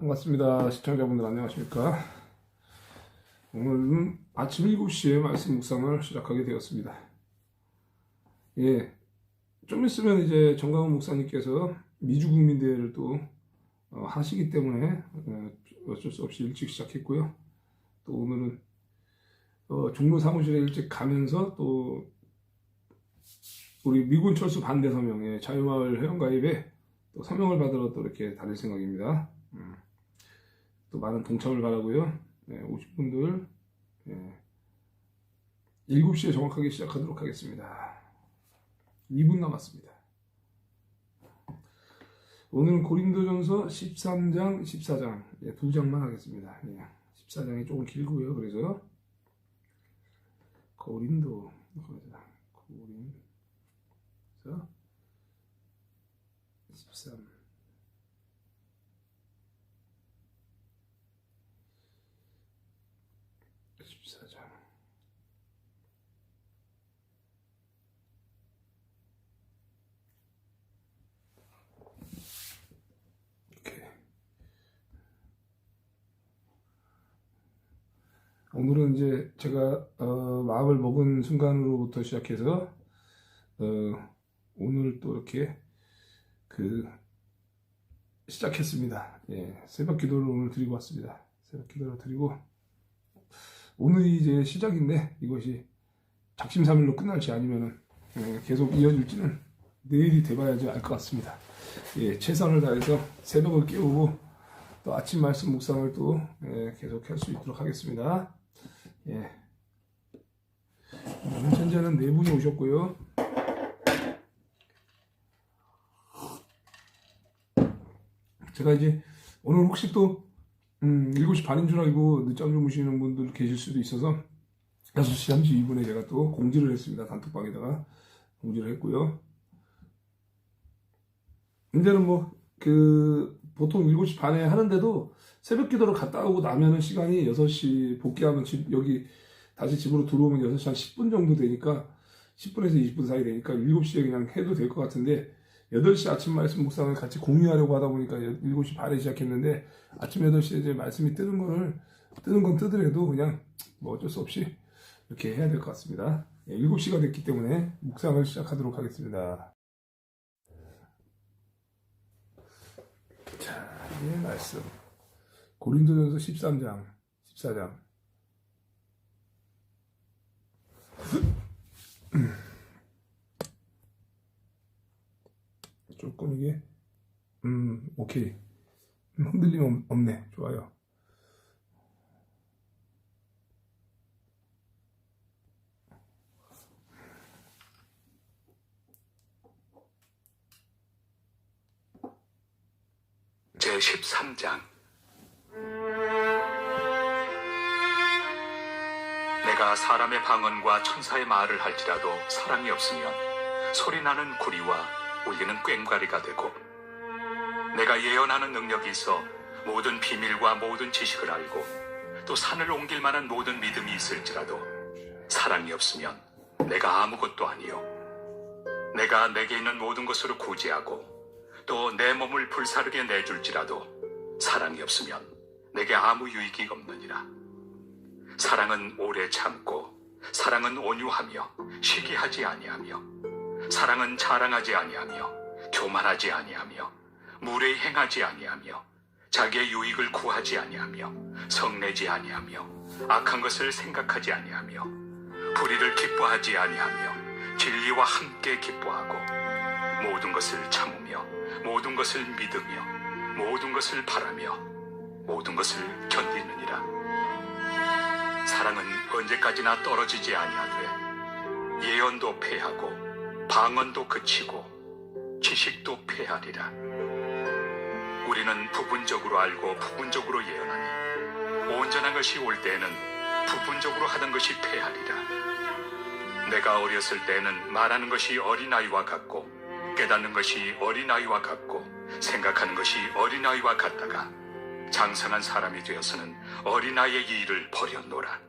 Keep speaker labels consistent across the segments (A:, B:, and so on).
A: 반갑습니다. 시청자분들 안녕하십니까? 오늘은 아침 7시에 말씀 묵상을 시작하게 되었습니다. 좀 있으면 이제 정강훈 목사님께서 미주국민대회를 또 하시기 때문에 어쩔 수 없이 일찍 시작했고요. 또 오늘은 종로 사무실에 일찍 가면서 또 우리 미군 철수 반대 서명에 자유마을 회원가입에 또 서명을 받으러 또 이렇게 다닐 생각입니다. 또 많은 동참을 바라고요. 오실 분들 7시에 정확하게 시작하도록 하겠습니다. 2분 남았습니다. 오늘은 고린도전서 13장, 14장 2장만 하겠습니다. 14장이 조금 길고요. 그래서 고린도 13 14장 이렇게 오늘은 이제 제가 마음을 먹은 순간으로부터 시작해서 오늘 또 이렇게 시작했습니다. 새벽 기도를 오늘 드리고 왔습니다. 새벽 기도를 드리고 오늘이 이제 시작인데 이것이 작심삼일로 끝날지 아니면은 계속 이어질지는 내일이 돼봐야지 알 것 같습니다. 최선을 다해서 새벽을 깨우고 또 아침 말씀 묵상을 또 계속 할 수 있도록 하겠습니다. 현재는 4분이 오셨고요. 제가 이제 오늘 혹시 또 7시 반인 줄 알고 늦잠 주무시는 분들 계실 수도 있어서 6시 32분에 제가 또 공지를 했습니다. 단톡방에다가 공지를 했고요. 이제는 보통 7시 반에 하는데도 새벽 기도를 갔다 오고 나면은 시간이 6시 복귀하면 여기 다시 집으로 들어오면 6시 한 10분 정도 되니까 10분에서 20분 사이 되니까 7시에 그냥 해도 될 것 같은데 8시 아침 말씀 묵상을 같이 공유하려고 하다 보니까 7시 반에 시작했는데 아침 8시에 이제 말씀이 뜨는 건 뜨더라도 그냥 어쩔 수 없이 이렇게 해야 될 것 같습니다. 7시가 됐기 때문에 묵상을 시작하도록 하겠습니다. 자, 이제 말씀. 고린도전서 13장, 14장. 조금 이게 오케이, 흔들림 없네. 좋아요.
B: 제 13장. 내가 사람의 방언과 천사의 말을 할지라도 사랑이 없으면 소리나는 구리와 울리는 꽹과리가 되고, 내가 예언하는 능력이 있어 모든 비밀과 모든 지식을 알고 또 산을 옮길 만한 모든 믿음이 있을지라도 사랑이 없으면 내가 아무것도 아니요, 내가 내게 있는 모든 것으로 구제하고 또 내 몸을 불사르게 내줄지라도 사랑이 없으면 내게 아무 유익이 없느니라. 사랑은 오래 참고, 사랑은 온유하며 시기하지 아니하며, 사랑은 자랑하지 아니하며 교만하지 아니하며 무례히 행하지 아니하며 자기의 유익을 구하지 아니하며 성내지 아니하며 악한 것을 생각하지 아니하며 불의를 기뻐하지 아니하며 진리와 함께 기뻐하고 모든 것을 참으며 모든 것을 믿으며 모든 것을 바라며 모든 것을 견디느니라. 사랑은 언제까지나 떨어지지 아니하되 예언도 패하고 방언도 그치고 지식도 패하리라. 우리는 부분적으로 알고 부분적으로 예언하니 온전한 것이 올 때에는 부분적으로 하던 것이 패하리라. 내가 어렸을 때에는 말하는 것이 어린아이와 같고 깨닫는 것이 어린아이와 같고 생각하는 것이 어린아이와 같다가 장성한 사람이 되어서는 어린아이의 일을 버렸노라.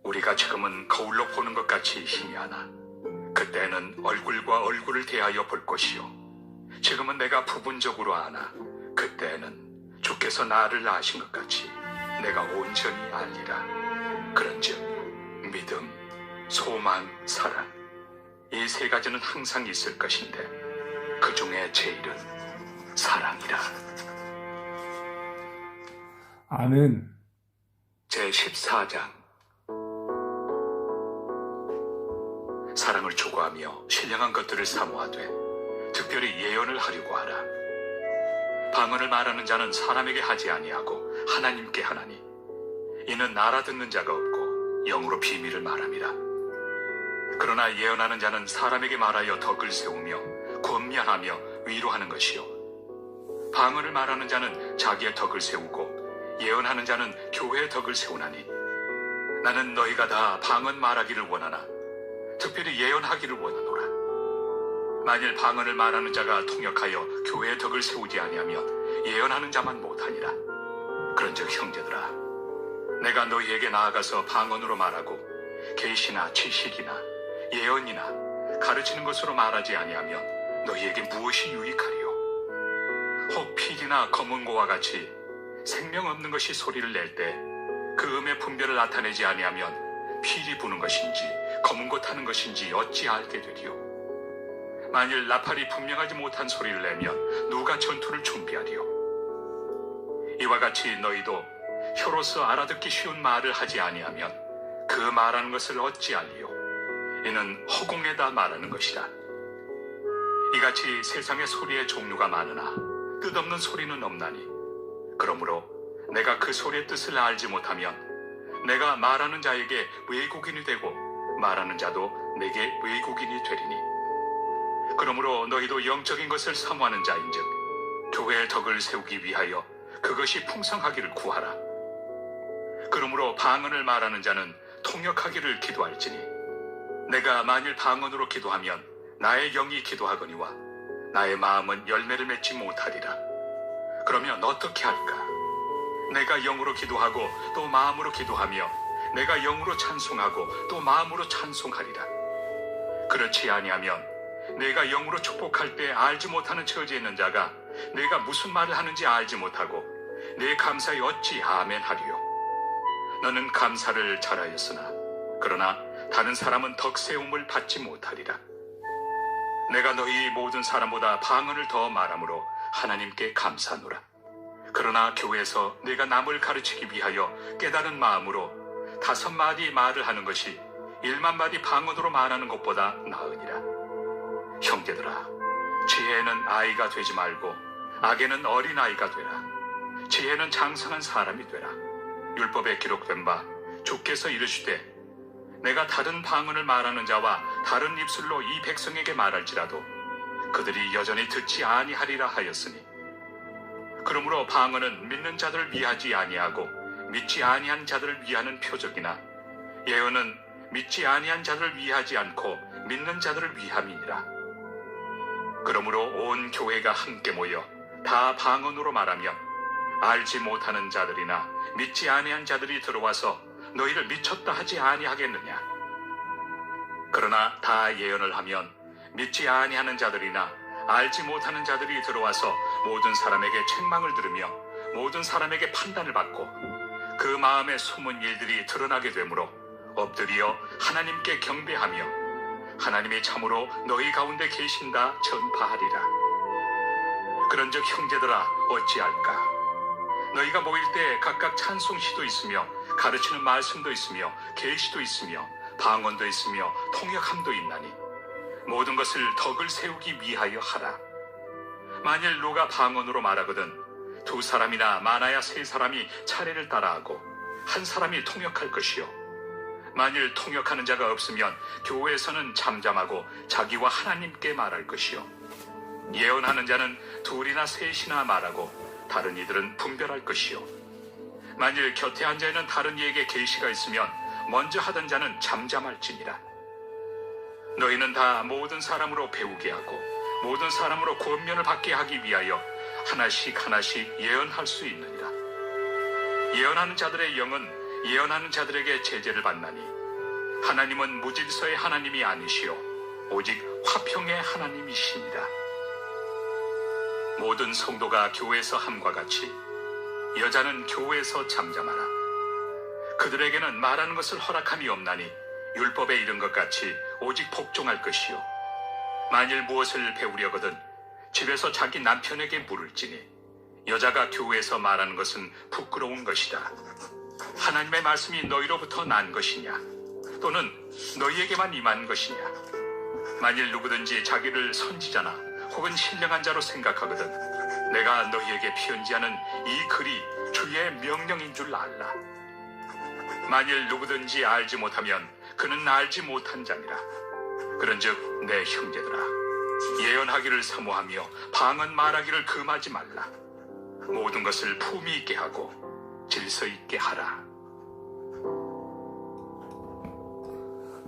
B: 우리가 지금은 거울로 보는 것 같이 희미하나 그때는 얼굴과 얼굴을 대하여 볼 것이요, 지금은 내가 부분적으로 아나 그때는 주께서 나를 아신 것 같이 내가 온전히 알리라. 그런즉 믿음, 소망, 사랑, 이 세 가지는 항상 있을 것인데 그 중에 제일은 사랑이라.
A: 아멘.
B: 제14장. 사랑을 추구하며 신령한 것들을 사모하되 특별히 예언을 하려고 하라. 방언을 말하는 자는 사람에게 하지 아니하고 하나님께 하나니 이는 알아듣는 자가 없고 영으로 비밀을 말함이라. 그러나 예언하는 자는 사람에게 말하여 덕을 세우며 권면하며 위로하는 것이요 방언을 말하는 자는 자기의 덕을 세우고 예언하는 자는 교회의 덕을 세우나니 나는 너희가 다 방언 말하기를 원하나 특별히 예언하기를 원하노라. 만일 방언을 말하는 자가 통역하여 교회의 덕을 세우지 아니하면 예언하는 자만 못하니라. 그런즉 형제들아, 내가 너희에게 나아가서 방언으로 말하고 계시나 지식이나 예언이나 가르치는 것으로 말하지 아니하면 너희에게 무엇이 유익하리요? 혹 필이나 검은고와 같이 생명 없는 것이 소리를 낼 때 그 음의 분별을 나타내지 아니하면 필이 부는 것인지 검은고 타는 것인지 어찌 알게 되리요? 만일 나팔이 분명하지 못한 소리를 내면 누가 전투를 준비하리요? 이와 같이 너희도 혀로서 알아듣기 쉬운 말을 하지 아니하면 그 말하는 것을 어찌 알리요? 이는 허공에다 말하는 것이라. 이같이 세상의 소리의 종류가 많으나 뜻없는 소리는 없나니 그러므로 내가 그 소리의 뜻을 알지 못하면 내가 말하는 자에게 외국인이 되고 말하는 자도 내게 외국인이 되리니 그러므로 너희도 영적인 것을 사모하는 자인즉 교회의 덕을 세우기 위하여 그것이 풍성하기를 구하라. 그러므로 방언을 말하는 자는 통역하기를 기도할지니 내가 만일 방언으로 기도하면 나의 영이 기도하거니와 나의 마음은 열매를 맺지 못하리라. 그러면 어떻게 할까? 내가 영으로 기도하고 또 마음으로 기도하며 내가 영으로 찬송하고 또 마음으로 찬송하리라. 그렇지 아니하면 내가 영으로 축복할 때 알지 못하는 처지에 있는 자가 내가 무슨 말을 하는지 알지 못하고 내 감사에 어찌 아멘 하리요? 너는 감사를 잘하였으나 그러나 다른 사람은 덕세움을 받지 못하리라. 내가 너희 모든 사람보다 방언을 더 말함으로 하나님께 감사하노라. 그러나 교회에서 내가 남을 가르치기 위하여 깨달은 마음으로 5마디 말을 하는 것이 1만마디 방언으로 말하는 것보다 나으니라. 형제들아, 지혜에는 아이가 되지 말고 악에는 어린아이가 되라. 지혜는 장성한 사람이 되라. 율법에 기록된 바 주께서 이르시되 내가 다른 방언을 말하는 자와 다른 입술로 이 백성에게 말할지라도 그들이 여전히 듣지 아니하리라 하였으니 그러므로 방언은 믿는 자들을 위하지 아니하고 믿지 아니한 자들을 위하는 표적이나 예언은 믿지 아니한 자들을 위하지 않고 믿는 자들을 위함이니라. 그러므로 온 교회가 함께 모여 다 방언으로 말하면 알지 못하는 자들이나 믿지 아니한 자들이 들어와서 너희를 미쳤다 하지 아니하겠느냐? 그러나 다 예언을 하면 믿지 아니하는 자들이나 알지 못하는 자들이 들어와서 모든 사람에게 책망을 들으며 모든 사람에게 판단을 받고 그 마음에 숨은 일들이 드러나게 되므로 엎드려 하나님께 경배하며 하나님이 참으로 너희 가운데 계신다 전파하리라. 그런즉 형제들아 어찌할까? 너희가 모일 때 각각 찬송시도 있으며 가르치는 말씀도 있으며 계시도 있으며 방언도 있으며 통역함도 있나니 모든 것을 덕을 세우기 위하여 하라. 만일 누가 방언으로 말하거든 2사람이나 많아야 3사람이 차례를 따라하고 1사람이 통역할 것이요 만일 통역하는 자가 없으면 교회에서는 잠잠하고 자기와 하나님께 말할 것이요 예언하는 자는 2이나 3이나 말하고 다른 이들은 분별할 것이요 만일 곁에 앉아있는 다른 이에게 계시가 있으면 먼저 하던 자는 잠잠할지니라. 너희는 다 모든 사람으로 배우게 하고 모든 사람으로 권면을 받게 하기 위하여 하나씩 하나씩 예언할 수 있느니라. 예언하는 자들의 영은 예언하는 자들에게 제재를 받나니 하나님은 무질서의 하나님이 아니시오 오직 화평의 하나님이시니라. 모든 성도가 교회에서 함과 같이 여자는 교회에서 잠잠하라. 그들에게는 말하는 것을 허락함이 없나니 율법에 이른 것 같이 오직 복종할 것이요. 만일 무엇을 배우려거든 집에서 자기 남편에게 물을지니 여자가 교회에서 말하는 것은 부끄러운 것이다. 하나님의 말씀이 너희로부터 난 것이냐 또는 너희에게만 임한 것이냐. 만일 누구든지 자기를 선지자나 혹은 신령한 자로 생각하거든 내가 너희에게 편지하는 이 글이 주의 명령인 줄 알라. 만일 누구든지 알지 못하면 그는 알지 못한 자니라. 그런즉 내 형제들아 예언하기를 사모하며 방언 말하기를 금하지 말라. 모든 것을 품위 있게 하고 질서 있게 하라.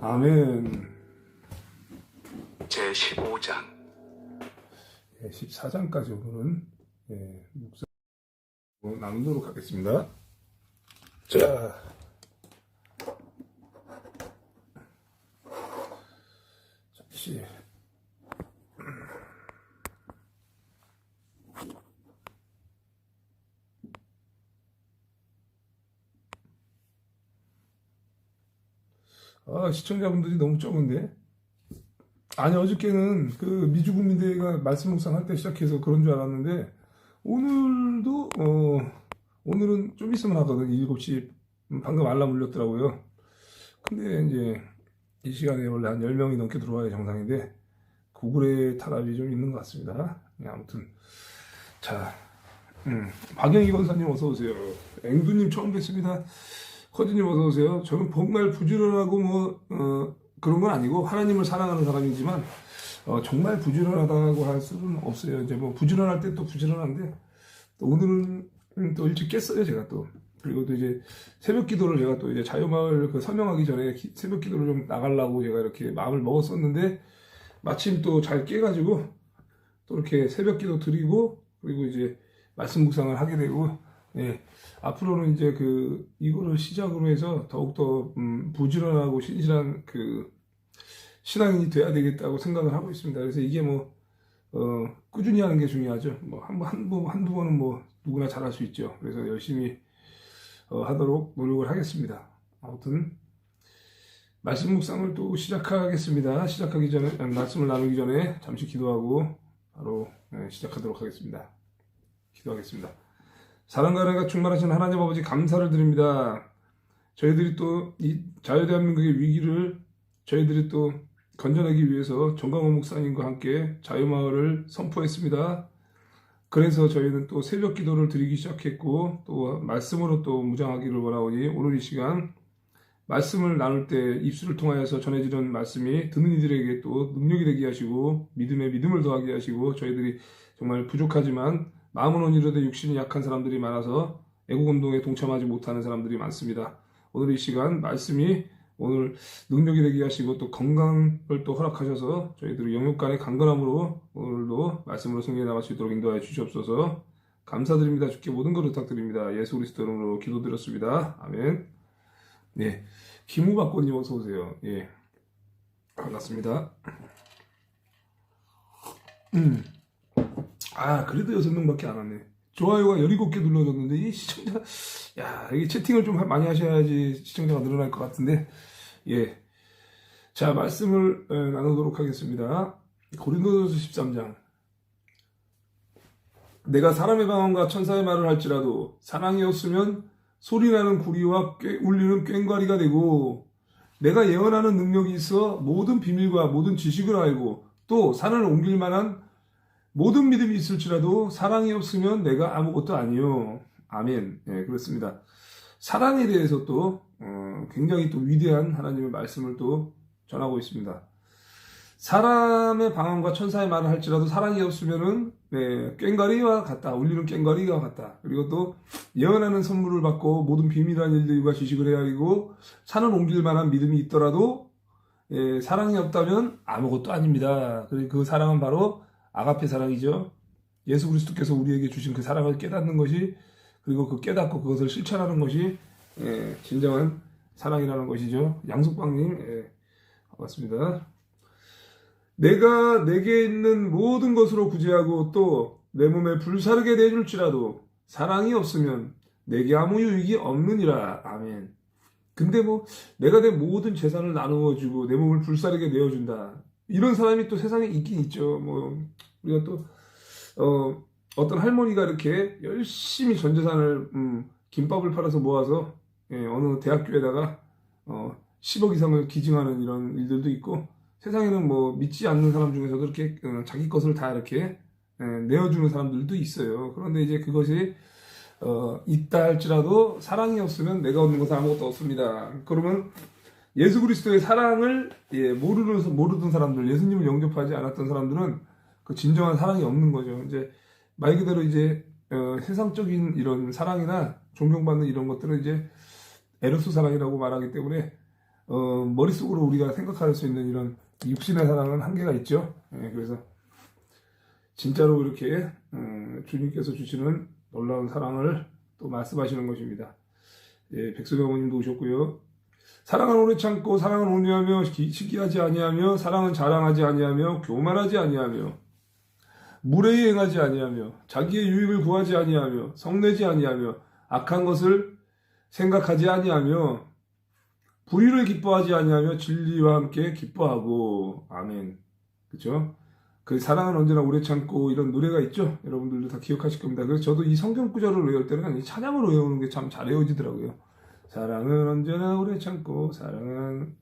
A: 아멘.
B: 제15장
A: 14장까지 오늘은 묵상 나누도록 하겠습니다. 자, 잠시 시청자분들이 너무 적은데. 아니, 어저께는 그 미주국민대회가 말씀 묵상할 때 시작해서 그런 줄 알았는데, 오늘도, 오늘은 좀 있으면 하거든. 7시, 방금 알람 울렸더라고요. 근데 이제, 이 시간에 원래 한 10명이 넘게 들어와야 정상인데, 구글의 타락이 좀 있는 것 같습니다. 아무튼. 자, 박영희 권사님 어서오세요. 앵두님 처음 뵙습니다. 커디님 어서오세요. 저는 정말 부지런하고 그런 건 아니고 하나님을 사랑하는 사람이지만 정말 부지런하다고 할 수는 없어요. 이제 뭐 부지런할 때 또 부지런한데 또 오늘은 또 일찍 깼어요. 제가 또 그리고 또 이제 새벽 기도를 제가 또 이제 자유마을 그 설명하기 전에 새벽 기도를 좀 나가려고 제가 이렇게 마음을 먹었었는데 마침 또 잘 깨가지고 또 이렇게 새벽 기도 드리고 그리고 이제 말씀 묵상을 하게 되고 앞으로는 이제 이거를 시작으로 해서 더욱더 부지런하고 신실한 신앙인이 돼야 되겠다고 생각을 하고 있습니다. 그래서 이게 꾸준히 하는 게 중요하죠. 한두 번은 누구나 잘할 수 있죠. 그래서 열심히 하도록 노력을 하겠습니다. 아무튼 말씀 묵상을 또 시작하겠습니다. 시작하기 전에 말씀을 나누기 전에 잠시 기도하고 바로 시작하도록 하겠습니다. 기도하겠습니다. 사랑과 은혜가 충만하신 하나님 아버지 감사를 드립니다. 저희들이 또 이 자유대한민국의 위기를 저희들이 또 건져내기 위해서 정강호 목사님과 함께 자유마을을 선포했습니다. 그래서 저희는 또 새벽 기도를 드리기 시작했고 또 말씀으로 또 무장하기를 원하오니 오늘 이 시간 말씀을 나눌 때 입술을 통하여서 전해지는 말씀이 듣는 이들에게 또 능력이 되게 하시고 믿음에 믿음을 더하게 하시고 저희들이 정말 부족하지만 마음은 온유로되 육신이 약한 사람들이 많아서 애국운동에 동참하지 못하는 사람들이 많습니다. 오늘 이 시간 말씀이 오늘 능력이 되게 하시고 또 건강을 또 허락하셔서 저희들이 영육간의 강건함으로 오늘도 말씀으로 승리해 나갈 수 있도록 인도하여 주시옵소서. 감사드립니다. 주께 모든 것을 부탁드립니다. 예수 그리스도 이름으로 기도드렸습니다. 아멘. 네, 김우박꽃님 어서 오세요. 예, 반갑습니다. 그래도 6명밖에 안 왔네. 좋아요가 17개 눌러졌는데, 이 시청자, 이게 채팅을 좀 많이 하셔야지 시청자가 늘어날 것 같은데, 예. 자, 말씀을 나누도록 하겠습니다. 고린도전서 13장. 내가 사람의 방언과 천사의 말을 할지라도 사랑이 없으면 소리나는 구리와 울리는 꽹과리가 되고, 내가 예언하는 능력이 있어 모든 비밀과 모든 지식을 알고, 또 산을 옮길 만한 모든 믿음이 있을지라도 사랑이 없으면 내가 아무것도 아니요. 아멘. 네, 그렇습니다. 사랑에 대해서 또 굉장히 또 위대한 하나님의 말씀을 또 전하고 있습니다. 사람의 방언과 천사의 말을 할지라도 사랑이 없으면은 꽹과리와 같다. 울리는 꽹과리와 같다. 그리고 또 예언하는 선물을 받고 모든 비밀한 일들과 지식을 헤아리고 산을 옮길 만한 믿음이 있더라도 사랑이 없다면 아무것도 아닙니다. 그리고 그 사랑은 바로 아가페 사랑이죠. 예수 그리스도께서 우리에게 주신 그 사랑을 깨닫는 것이 그리고 그 깨닫고 그것을 실천하는 것이 진정한 사랑이라는 것이죠. 양숙방님 반갑습니다. 내가 내게 있는 모든 것으로 구제하고 또 내 몸에 불사르게 내줄지라도 사랑이 없으면 내게 아무 유익이 없느니라. 아멘. 근데 뭐 내가 내 모든 재산을 나누어 주고 내 몸을 불사르게 내어 준다. 이런 사람이 또 세상에 있긴 있죠. 뭐 우리가 또 어떤 할머니가 이렇게 열심히 전 재산을 김밥을 팔아서 모아서 어느 대학교에다가 10억 이상을 기증하는 이런 일들도 있고, 세상에는 뭐 믿지 않는 사람 중에서도 이렇게 자기 것을 다 이렇게 내어주는 사람들도 있어요. 그런데 이제 그것이 있다 할지라도 사랑이 없으면 내가 얻는 것은 아무것도 없습니다. 그러면 예수 그리스도의 사랑을 모르던 사람들, 예수님을 영접하지 않았던 사람들은 그 진정한 사랑이 없는 거죠. 이제 말 그대로 이제 세상적인 이런 사랑이나 존경받는 이런 것들은 이제 에로스 사랑이라고 말하기 때문에 머릿속으로 우리가 생각할 수 있는 이런 육신의 사랑은 한계가 있죠. 그래서 진짜로 이렇게 주님께서 주시는 놀라운 사랑을 또 말씀하시는 것입니다. 백소경 어머님도 오셨고요. 사랑은 오래 참고 사랑은 온유하며 시기하지 아니하며 사랑은 자랑하지 아니하며 교만하지 아니하며 무례히 행하지 아니하며 자기의 유익을 구하지 아니하며 성내지 아니하며 악한 것을 생각하지 아니하며 불의를 기뻐하지 아니하며 진리와 함께 기뻐하고. 아멘. 그렇죠? 그 사랑은 언제나 오래 참고 이런 노래가 있죠. 여러분들도 다 기억하실 겁니다. 그래서 저도 이 성경 구절을 외울 때는 이 찬양으로 외우는 게 참 잘 외워지더라고요. 사랑은 언제나 오래 참고 사랑은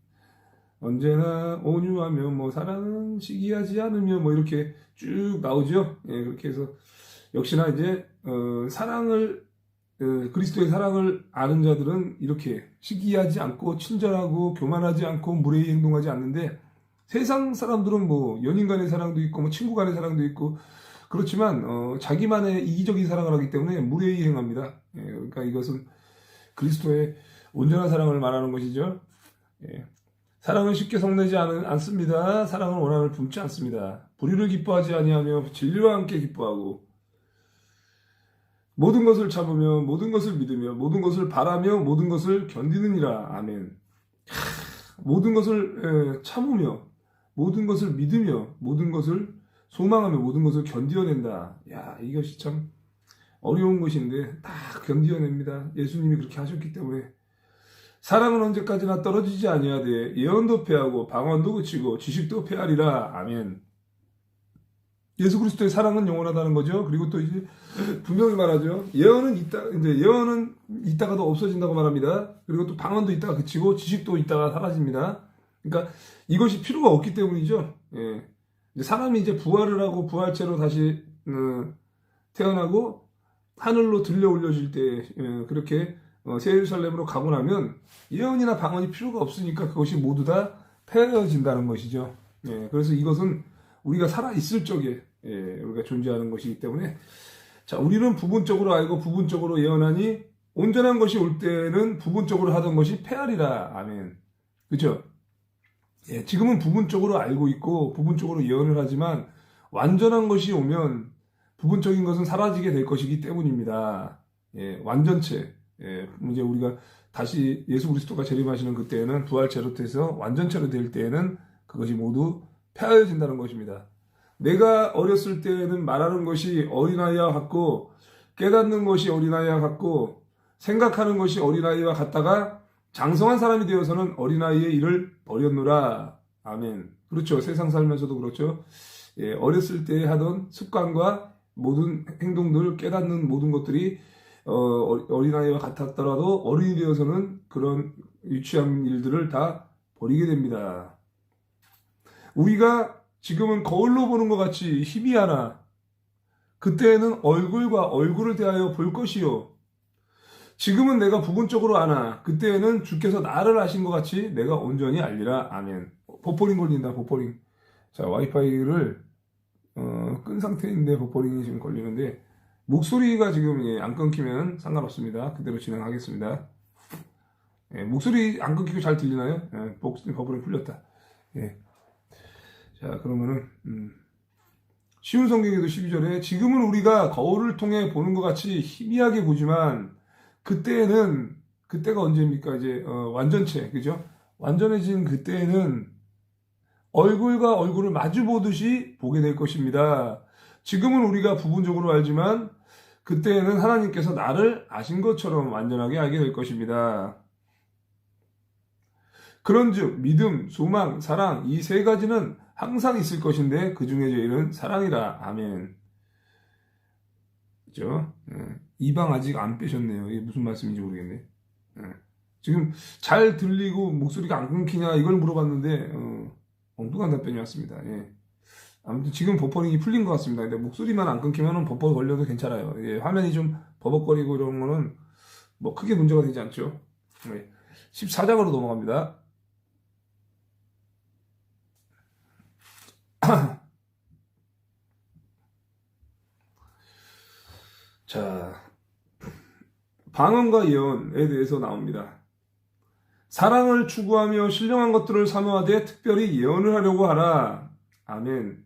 A: 언제나 온유하며 뭐 사랑은 시기하지 않으며 뭐 이렇게 쭉 나오죠. 그렇게 해서 역시나 이제 사랑을 그리스도의 사랑을 아는 자들은 이렇게 시기하지 않고 친절하고 교만하지 않고 무례히 행동하지 않는데, 세상 사람들은 뭐 연인 간의 사랑도 있고 뭐 친구 간의 사랑도 있고 그렇지만 자기만의 이기적인 사랑을 하기 때문에 무례히 행합니다. 그러니까 이것은 그리스도의 온전한 사랑을 말하는 것이죠. 사랑은 쉽게 성내지 않습니다. 사랑은 원한을 품지 않습니다. 불의를 기뻐하지 아니하며 진리와 함께 기뻐하고 모든 것을 참으며 모든 것을 믿으며 모든 것을 바라며 모든 것을 견디느니라. 아멘. 모든 것을 참으며 모든 것을 믿으며 모든 것을 소망하며 모든 것을 견디어낸다. 야, 이것이 참 어려운 것인데 다 견디어냅니다. 예수님이 그렇게 하셨기 때문에. 사랑은 언제까지나 떨어지지 아니하되 예언도 패하고 방언도 그치고 지식도 패하리라. 아멘. 예수 그리스도의 사랑은 영원하다는 거죠. 그리고 또 이제 분명히 말하죠. 예언은 있다가도 없어진다고 말합니다. 그리고 또 방언도 있다가 그치고 지식도 있다가 사라집니다. 그러니까 이것이 필요가 없기 때문이죠. 이제 사람이 이제 부활을 하고 부활체로 다시 태어나고 하늘로 들려 올려질 때 그렇게 새 예루살렘으로 가고 나면 예언이나 방언이 필요가 없으니까 그것이 모두 다 폐허진다는 것이죠. 그래서 이것은 우리가 살아있을 적에 우리가 존재하는 것이기 때문에, 자, 우리는 부분적으로 알고 부분적으로 예언하니 온전한 것이 올 때는 부분적으로 하던 것이 폐하리라. 아멘. 그렇죠? 지금은 부분적으로 알고 있고 부분적으로 예언을 하지만 완전한 것이 오면 부분적인 것은 사라지게 될 것이기 때문입니다. 완전체. 이제 우리가 다시 예수 그리스도가 재림하시는 그때에는 부활체로 돼서 완전체로 될 때에는 그것이 모두 폐하여진다는 것입니다. 내가 어렸을 때에는 말하는 것이 어린아이와 같고 깨닫는 것이 어린아이와 같고 생각하는 것이 어린아이와 같다가 장성한 사람이 되어서는 어린아이의 일을 버렸노라. 아멘. 그렇죠. 세상 살면서도 그렇죠. 어렸을 때 하던 습관과 모든 행동들, 깨닫는 모든 것들이 어린아이와 같았더라도 어른이 되어서는 그런 유치한 일들을 다 버리게 됩니다. 우리가 지금은 거울로 보는 것 같이 희미하나 그때에는 얼굴과 얼굴을 대하여 볼 것이요. 지금은 내가 부분적으로 아나 그때에는 주께서 나를 아신 것 같이 내가 온전히 알리라. 아멘. 버퍼링 걸린다. 버퍼링. 자, 와이파이를 끈 상태인데 버퍼링이 지금 걸리는데 목소리가 지금 안 끊기면 상관없습니다. 그대로 진행하겠습니다. 목소리 안 끊기고 잘 들리나요? 버퍼링 풀렸다. 자, 그러면은 쉬운 성경에도 12절에 지금은 우리가 거울을 통해 보는 것 같이 희미하게 보지만 그때가 언제입니까? 이제 완전체, 그죠? 완전해진 그때에는 얼굴과 얼굴을 마주 보듯이 보게 될 것입니다. 지금은 우리가 부분적으로 알지만 그때에는 하나님께서 나를 아신 것처럼 완전하게 알게 될 것입니다. 그런즉 믿음, 소망, 사랑 이 세 가지는 항상 있을 것인데 그 중에 제일은 사랑이라. 아멘. 그죠? 이방 아직 안 빼셨네요. 이게 무슨 말씀인지 모르겠네. 지금 잘 들리고 목소리가 안 끊기냐 이걸 물어봤는데 엉뚱한 답변이 왔습니다. 예. 아무튼 지금 버퍼링이 풀린 것 같습니다. 근데 목소리만 안 끊기면 버퍼 걸려도 괜찮아요. 예, 화면이 좀 버벅거리고 이런 거는 뭐 크게 문제가 되지 않죠. 네. 14장으로 넘어갑니다. 자, 방언과 예언에 대해서 나옵니다. 사랑을 추구하며 신령한 것들을 사모하되 특별히 예언을 하려고 하라. 아멘.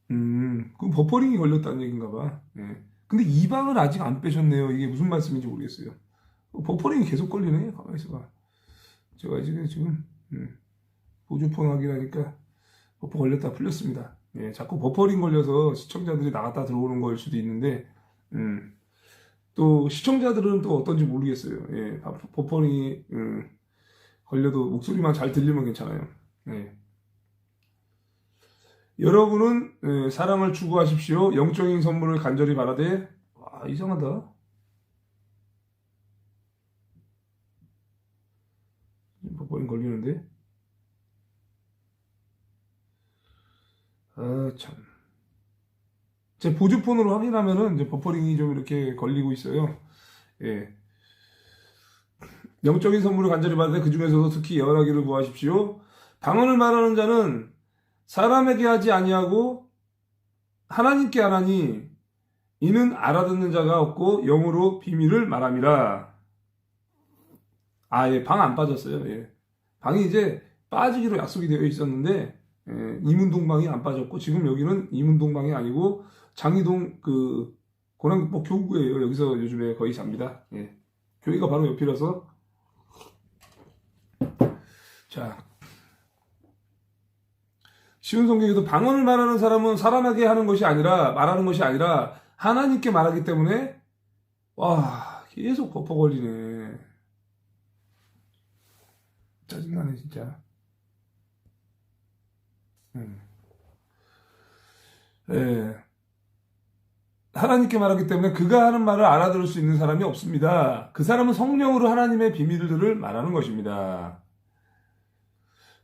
A: 그럼 버퍼링이 걸렸다는 얘기인가 봐. 예. 근데 이방을 아직 안 빼셨네요. 이게 무슨 말씀인지 모르겠어요. 버퍼링이 계속 걸리네. 가만히 있어봐. 제가 지금 보조폰 확인하니까 버퍼 걸렸다 풀렸습니다. 예, 자꾸 버퍼링 걸려서 시청자들이 나갔다 들어오는 걸 수도 있는데 또 시청자들은 또 어떤지 모르겠어요. 예, 버퍼링이 걸려도 목소리만 잘 들리면 괜찮아요. 예. 여러분은 사랑을 추구하십시오. 영적인 선물을 간절히 바라되. 와, 이상하다. 버퍼링 걸리는데. 아, 참. 제 보조폰으로 확인하면은 이제 버퍼링이 좀 이렇게 걸리고 있어요. 예. 영적인 선물을 간절히 받으되 그 중에서도 특히 예언하기를 구하십시오. 방언을 말하는 자는 사람에게 하지 아니하고 하나님께 하나니 이는 알아듣는 자가 없고 영으로 비밀을 말함이라. 아, 예, 방 안 빠졌어요. 예. 방이 이제 빠지기로 약속이 되어 있었는데 이문동방이 안 빠졌고 지금 여기는 이문동방이 아니고 장이동 그 고난국법 교구예요. 여기서 요즘에 거의 잡니다. 예. 교회가 바로 옆이라서. 자, 쉬운 성경에도 방언을 말하는 사람은 사람에게 하는 것이 아니라 말하는 것이 아니라 하나님께 말하기 때문에 와 계속 버퍼 걸리네. 짜증나네 진짜. 예. 하나님께 말하기 때문에 그가 하는 말을 알아들을 수 있는 사람이 없습니다. 그 사람은 성령으로 하나님의 비밀들을 말하는 것입니다.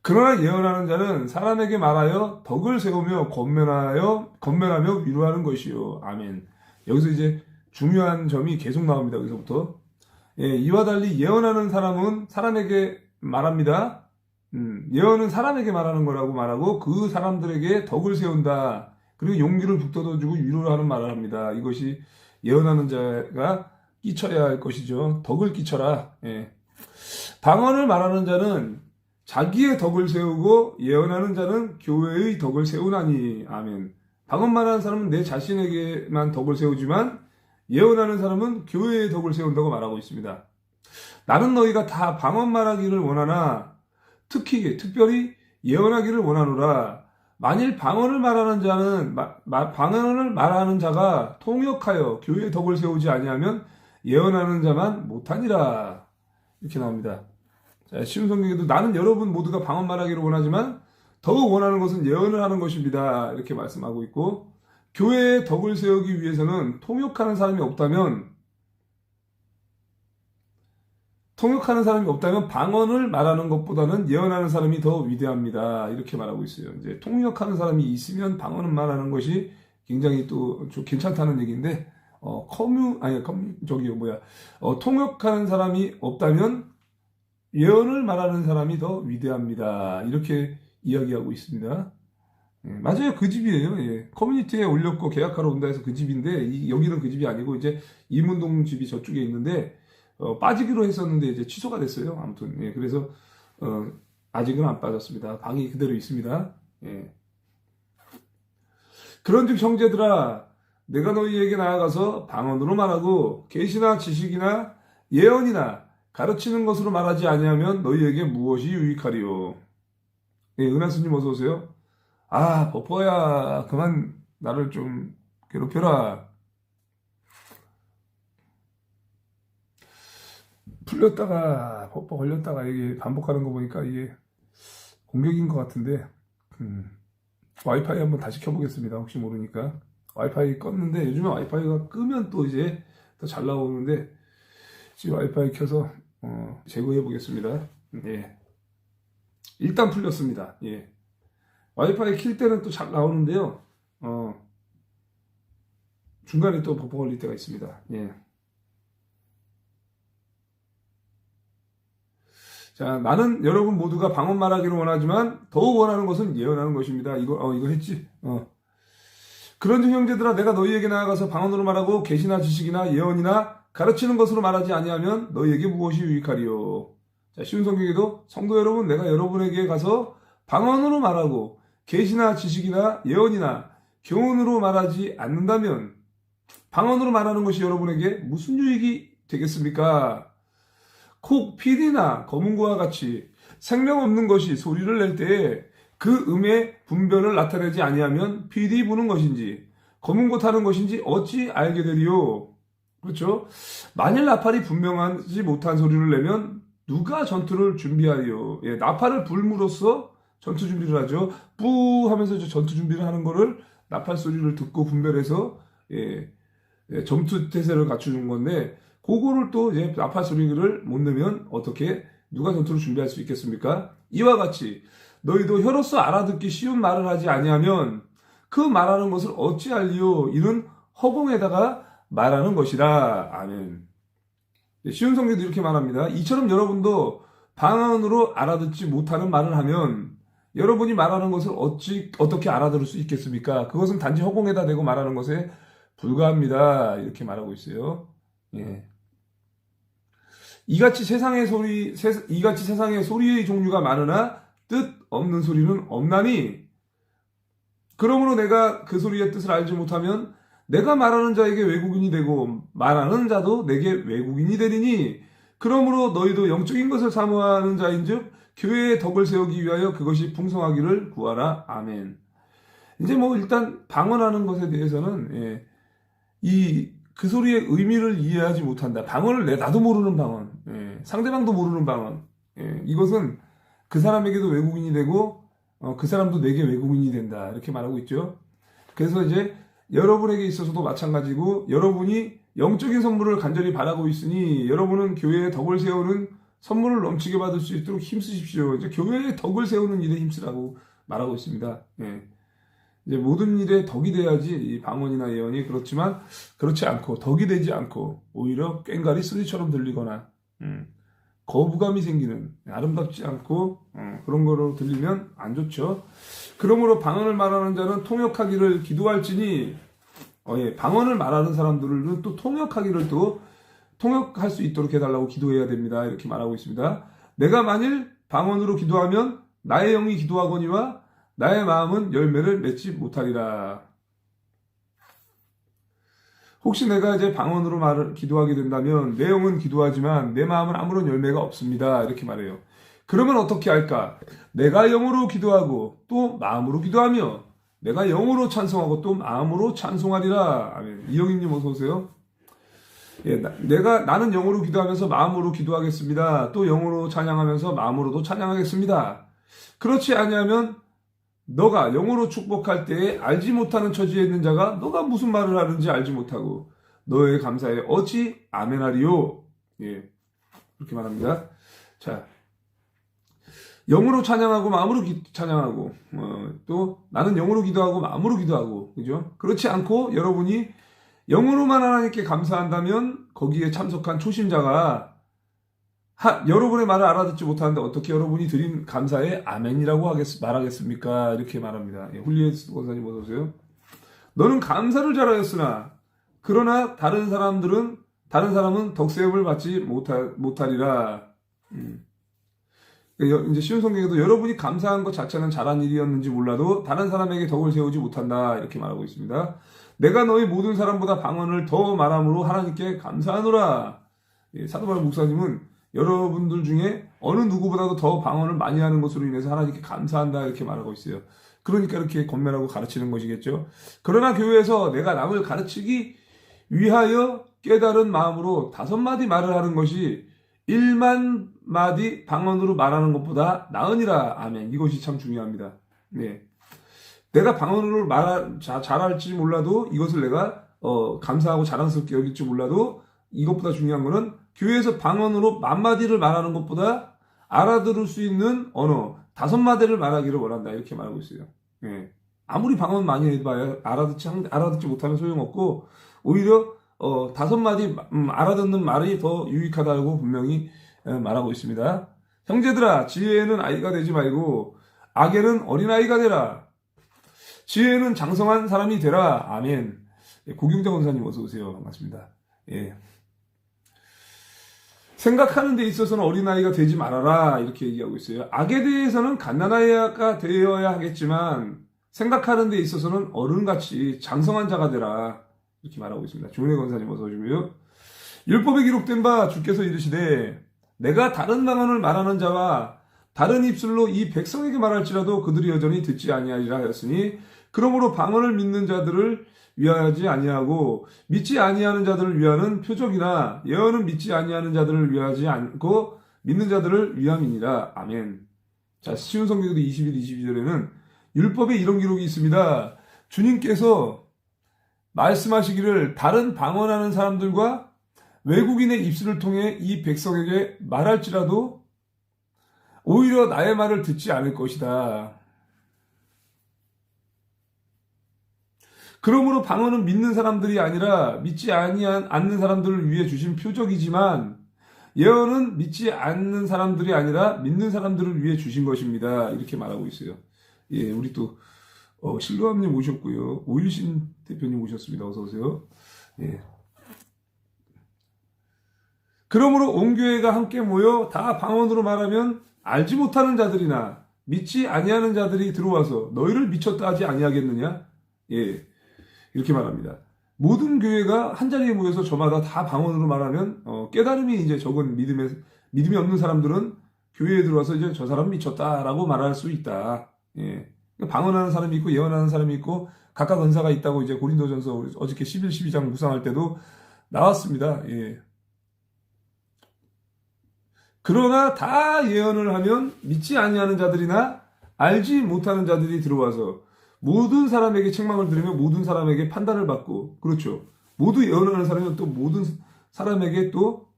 A: 그러나 예언하는 자는 사람에게 말하여 덕을 세우며 권면하며 위로하는 것이요. 아멘. 여기서 이제 중요한 점이 계속 나옵니다. 여기서부터. 예, 이와 달리 예언하는 사람은 사람에게 말합니다. 예언은 사람에게 말하는 거라고 말하고 그 사람들에게 덕을 세운다. 그리고 용기를 북돋아주고 위로를 하는 말을 합니다. 이것이 예언하는 자가 끼쳐야 할 것이죠. 덕을 끼쳐라. 예. 방언을 말하는 자는 자기의 덕을 세우고 예언하는 자는 교회의 덕을 세우나니. 아멘. 방언 말하는 사람은 내 자신에게만 덕을 세우지만 예언하는 사람은 교회의 덕을 세운다고 말하고 있습니다. 나는 너희가 다 방언 말하기를 원하나 특별히 예언하기를 원하노라. 만일 방언을 말하는 자는 방언을 말하는 자가 통역하여 교회의 덕을 세우지 아니하면 예언하는 자만 못하니라. 이렇게 나옵니다. 자, 쉬운 성경에도 나는 여러분 모두가 방언 말하기를 원하지만 더욱 원하는 것은 예언을 하는 것입니다. 이렇게 말씀하고 있고 교회의 덕을 세우기 위해서는 통역하는 사람이 없다면 방언을 말하는 것보다는 예언하는 사람이 더 위대합니다. 이렇게 말하고 있어요. 이제 통역하는 사람이 있으면 방언을 말하는 것이 굉장히 또 괜찮다는 얘기인데, 통역하는 사람이 없다면 예언을 말하는 사람이 더 위대합니다. 이렇게 이야기하고 있습니다. 예, 맞아요. 그 집이에요. 예. 커뮤니티에 올렸고 계약하러 온다 해서 그 집인데, 여기는 그 집이 아니고 이제 이문동 집이 저쪽에 있는데, 빠지기로 했었는데 이제 취소가 됐어요. 아무튼 예, 그래서 아직은 안 빠졌습니다. 방이 그대로 있습니다. 예. 그런즉 형제들아 내가 너희에게 나아가서 방언으로 말하고 계시나 지식이나 예언이나 가르치는 것으로 말하지 아니하면 너희에게 무엇이 유익하리요. 예, 은하수님 어서 오세요. 아 버퍼야 그만 나를 좀 괴롭혀라. 풀렸다가 퍽퍽 걸렸다가 이게 반복하는 거 보니까 이게 공격인 것 같은데 와이파이 한번 다시 켜보겠습니다. 혹시 모르니까. 와이파이 껐는데 요즘에 와이파이가 끄면 또 이제 더 잘 나오는데 지금 와이파이 켜서 제거해 보겠습니다. 예. 일단 풀렸습니다. 예. 와이파이 킬 때는 또 잘 나오는데요. 중간에 또 퍽퍽 걸릴 때가 있습니다. 예. 자, 나는 여러분 모두가 방언 말하기를 원하지만 더욱 원하는 것은 예언하는 것입니다. 이거 했지? 그런즉 형제들아 내가 너희에게 나아가서 방언으로 말하고 계시나 지식이나 예언이나 가르치는 것으로 말하지 아니하면 너희에게 무엇이 유익하리요. 자, 쉬운 성경에도 성도 여러분 내가 여러분에게 가서 방언으로 말하고 계시나 지식이나 예언이나 교훈으로 말하지 않는다면 방언으로 말하는 것이 여러분에게 무슨 유익이 되겠습니까? 콕 피디나 검은고와 같이 생명 없는 것이 소리를 낼 때에 그 음의 분별을 나타내지 아니하면 피디 부는 것인지 검은고 타는 것인지 어찌 알게 되리요. 그렇죠? 만일 나팔이 분명하지 못한 소리를 내면 누가 전투를 준비하리요. 예, 나팔을 불므로써 전투 준비를 하죠. 뿌 하면서 전투 준비를 하는 거를 나팔 소리를 듣고 분별해서 전투 태세를 갖추는 건데 그거를 또 이제 나팔 소리를 못 내면 어떻게 누가 전투를 준비할 수 있겠습니까? 이와 같이 너희도 혀로서 알아듣기 쉬운 말을 하지 아니하면 그 말하는 것을 어찌 알리요? 이는 허공에다가 말하는 것이라. 아멘. 쉬운 성경도 이렇게 말합니다. 이처럼 여러분도 방언으로 알아듣지 못하는 말을 하면 여러분이 말하는 것을 어떻게 알아들을 수 있겠습니까? 그것은 단지 허공에다 대고 말하는 것에 불과합니다. 이렇게 말하고 있어요. 예. 이같이 세상의 소리의 종류가 많으나 뜻 없는 소리는 없나니 그러므로 내가 그 소리의 뜻을 알지 못하면 내가 말하는 자에게 외국인이 되고 말하는 자도 내게 외국인이 되리니 그러므로 너희도 영적인 것을 사모하는 자인즉 교회의 덕을 세우기 위하여 그것이 풍성하기를 구하라. 아멘. 이제 뭐 일단 방언하는 것에 대해서는 그 소리의 의미를 이해하지 못한다. 방언을 나도 모르는 방언, 상대방도 모르는 방언. 이것은 그 사람에게도 외국인이 되고 그 사람도 내게 외국인이 된다. 이렇게 말하고 있죠. 그래서 이제 여러분에게 있어서도 마찬가지고 여러분이 영적인 선물을 간절히 바라고 있으니 여러분은 교회의 덕을 세우는 선물을 넘치게 받을 수 있도록 힘쓰십시오. 이제 교회의 덕을 세우는 일에 힘쓰라고 말하고 있습니다. 이제 모든 일에 덕이 돼야지 이 방언이나 예언이 그렇지만 그렇지 않고 덕이 되지 않고 오히려 꽹과리 소리처럼 들리거나 거부감이 생기는 아름답지 않고 그런 거로 들리면 안 좋죠. 그러므로 방언을 말하는 자는 통역하기를 기도할지니 방언을 말하는 사람들은 또 통역하기를 또 통역할 수 있도록 해달라고 기도해야 됩니다. 이렇게 말하고 있습니다. 내가 만일 방언으로 기도하면 나의 영이 기도하거니와 나의 마음은 열매를 맺지 못하리라. 혹시 내가 이제 방언으로 기도하게 된다면 내 영은 기도하지만 내 마음은 아무런 열매가 없습니다. 이렇게 말해요. 그러면 어떻게 할까? 내가 영으로 기도하고 또 마음으로 기도하며 내가 영으로 찬송하고 또 마음으로 찬송하리라. 아멘. 이영희님 어서 오세요. 나는 영으로 기도하면서 마음으로 기도하겠습니다. 또 영으로 찬양하면서 마음으로도 찬양하겠습니다. 그렇지 아니하면 너가 영으로 축복할 때에 알지 못하는 처지에 있는 자가 너가 무슨 말을 하는지 알지 못하고 너의 감사에 어찌 아멘하리요. 그렇게 말합니다. 자, 영으로 찬양하고 마음으로 찬양하고 또 나는 영으로 기도하고 마음으로 기도하고 그죠? 그렇지 않고 여러분이 영으로만 하나님께 감사한다면 거기에 참석한 초심자가 여러분의 말을 알아듣지 못하는데 어떻게 여러분이 드린 감사에 아멘이라고 말하겠습니까? 이렇게 말합니다. 훌리에스 권사님 어서 오세요. 너는 감사를 잘하였으나 그러나 다른 사람은 덕세움을 받지 못하리라. 이제 쉬운 성경에도 여러분이 감사한 것 자체는 잘한 일이었는지 몰라도 다른 사람에게 덕을 세우지 못한다. 이렇게 말하고 있습니다. 내가 너희 모든 사람보다 방언을 더 말함으로 하나님께 감사하노라. 사도바울 목사님은 여러분들 중에 어느 누구보다도 더 방언을 많이 하는 것으로 인해서 하나님께 감사한다 이렇게 말하고 있어요. 그러니까 이렇게 권면하고 가르치는 것이겠죠. 그러나 교회에서 내가 남을 가르치기 위하여 깨달은 마음으로 5마디 말을 하는 것이 1만 마디 방언으로 말하는 것보다 나으니라. 아멘. 이것이 참 중요합니다. 네. 내가 방언으로 잘할지 몰라도 이것을 내가 감사하고 자랑스럽게 여길지 몰라도 이것보다 중요한 거는 교회에서 방언으로 10,000마디를 말하는 것보다 알아들을 수 있는 언어 5마디를 말하기를 원한다. 이렇게 말하고 있어요. 예. 아무리 방언 많이 해봐야 알아듣지 못하면 소용없고 오히려 5마디 알아듣는 말이 더 유익하다고 분명히 말하고 있습니다. 형제들아, 지혜에는 아이가 되지 말고 악에는 어린아이가 되라. 지혜는 장성한 사람이 되라. 아멘. 고경자 권사님 어서 오세요. 반갑습니다. 예. 생각하는 데 있어서는 어린아이가 되지 말아라. 이렇게 얘기하고 있어요. 악에 대해서는 갓난아이가 되어야 하겠지만 생각하는 데 있어서는 어른같이 장성한 자가 되라. 이렇게 말하고 있습니다. 조은혜 권사님 어서 오시고요. 율법에 기록된 바 주께서 이르시되 내가 다른 방언을 말하는 자와 다른 입술로 이 백성에게 말할지라도 그들이 여전히 듣지 아니하리라 하였으니 그러므로 방언을 믿는 자들을 위하지 아니하고 믿지 아니하는 자들을 위하는 표적이나 예언은 믿지 아니하는 자들을 위하지 않고 믿는 자들을 위함이니라. 아멘. 자, 쉬운 성경도 21, 22절에는 율법에 이런 기록이 있습니다. 주님께서 말씀하시기를 다른 방언하는 사람들과 외국인의 입술을 통해 이 백성에게 말할지라도 오히려 나의 말을 듣지 않을 것이다. 그러므로 방언은 믿는 사람들이 아니라 믿지 않는 사람들을 위해 주신 표적이지만 예언은 믿지 않는 사람들이 아니라 믿는 사람들을 위해 주신 것입니다. 이렇게 말하고 있어요. 예, 우리 또 실로암님 오셨고요. 오일신 대표님 오셨습니다. 어서 오세요. 예. 그러므로 온 교회가 함께 모여 다 방언으로 말하면 알지 못하는 자들이나 믿지 아니하는 자들이 들어와서 너희를 미쳤다 하지 아니하겠느냐? 예. 이렇게 말합니다. 모든 교회가 한 자리에 모여서 저마다 다 방언으로 말하면 깨달음이 이제 적은 믿음이 없는 사람들은 교회에 들어와서 이제 저 사람 미쳤다라고 말할 수 있다. 예. 방언하는 사람이 있고 예언하는 사람이 있고 각각 은사가 있다고 이제 고린도전서 어저께 11, 12장 묵상할 때도 나왔습니다. 예. 그러나 다 예언을 하면 믿지 아니하는 자들이나 알지 못하는 자들이 들어와서 모든 사람에게 책망을 들으며 모든 사람에게 판단을 받고, 그렇죠. 모두 예언하는 사람은 또 모든 사람에게 또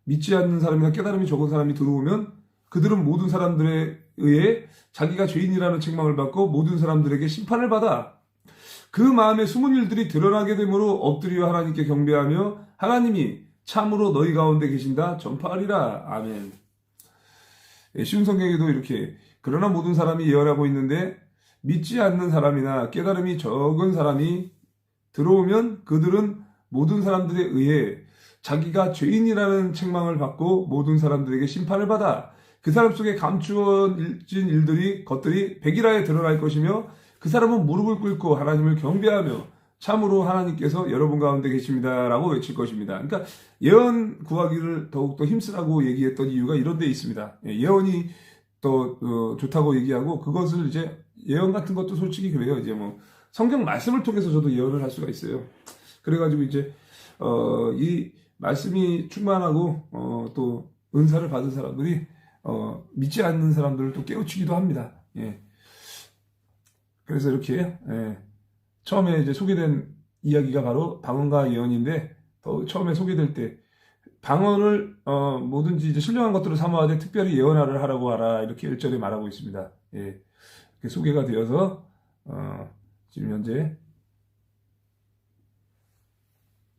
A: 믿지 않는 사람이나 깨달음이 적은 사람이 들어오면 그들은 모든 사람들에 의해 자기가 죄인이라는 책망을 받고 모든 사람들에게 심판을 받아 그 마음에 숨은 일들이 드러나게 되므로 엎드려 하나님께 경배하며 하나님이 참으로 너희 가운데 계신다 전파하리라. 아멘. 예, 쉬운 성경에도 이렇게 그러나 모든 사람이 예언하고 있는데 믿지 않는 사람이나 깨달음이 적은 사람이 들어오면 그들은 모든 사람들에 의해 자기가 죄인이라는 책망을 받고 모든 사람들에게 심판을 받아 그 사람 속에 감추어진 것들이 백일하에 드러날 것이며 그 사람은 무릎을 꿇고 하나님을 경배하며 참으로 하나님께서 여러분 가운데 계십니다 라고 외칠 것입니다. 그러니까 예언 구하기를 더욱더 힘쓰라고 얘기했던 이유가 이런 데 있습니다. 예언이 또 좋다고 얘기하고 그것을 이제 예언 같은 것도 솔직히 그래요. 이제 뭐 성경 말씀을 통해서 저도 예언을 할 수가 있어요. 그래가지고 이제 이 말씀이 충만하고 또 은사를 받은 사람들이 믿지 않는 사람들을 또 깨우치기도 합니다. 예. 그래서 이렇게 처음에 이제 소개된 이야기가 바로 방언과 예언인데 처음에 소개될 때 방언을 뭐든지 이제 신령한 것들을 사모하되 특별히 예언하를 하라고 하라 이렇게 1절에 말하고 있습니다. 예. 이렇게 소개가 되어서 지금 현재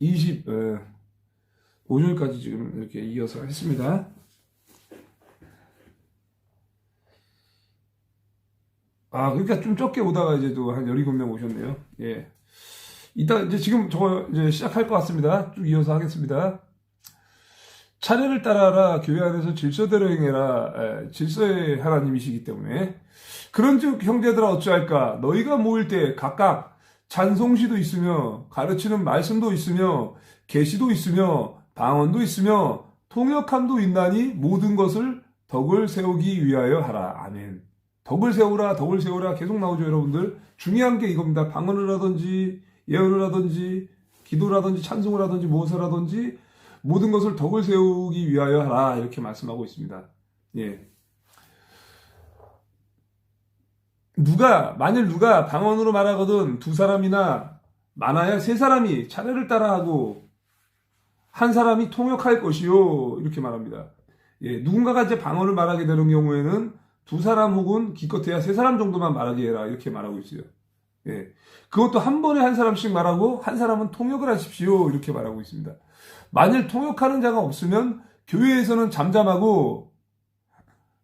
A: 25절까지 지금 이렇게 이어서 했습니다. 그러니까 좀 적게 오다가 이제 또 한 17명 오셨네요. 예. 이따 이제 지금 저거 이제 시작할 것 같습니다. 쭉 이어서 하겠습니다. 차례를 따라라. 교회 안에서 질서대로 행해라. 질서의 하나님이시기 때문에. 그런즉 형제들아 어찌할까? 너희가 모일 때 각각 찬송시도 있으며 가르치는 말씀도 있으며 계시도 있으며 방언도 있으며 통역함도 있나니 모든 것을 덕을 세우기 위하여 하라. 아멘. 덕을 세우라, 덕을 세우라 계속 나오죠, 여러분들. 중요한 게 이겁니다. 방언을 하든지 예언을 하든지 기도라든지 찬송을 하든지 무엇을 하든지 모든 것을 덕을 세우기 위하여 하라 이렇게 말씀하고 있습니다. 예. 만일 누가 방언으로 말하거든 두 사람이나 많아야 세 사람이 차례를 따라하고 한 사람이 통역할 것이요 이렇게 말합니다. 예, 누군가가 이제 방언을 말하게 되는 경우에는 두 사람 혹은 기껏해야 세 사람 정도만 말하게 해라 이렇게 말하고 있어요. 예, 그것도 한 번에 한 사람씩 말하고 한 사람은 통역을 하십시오 이렇게 말하고 있습니다. 만일 통역하는 자가 없으면 교회에서는 잠잠하고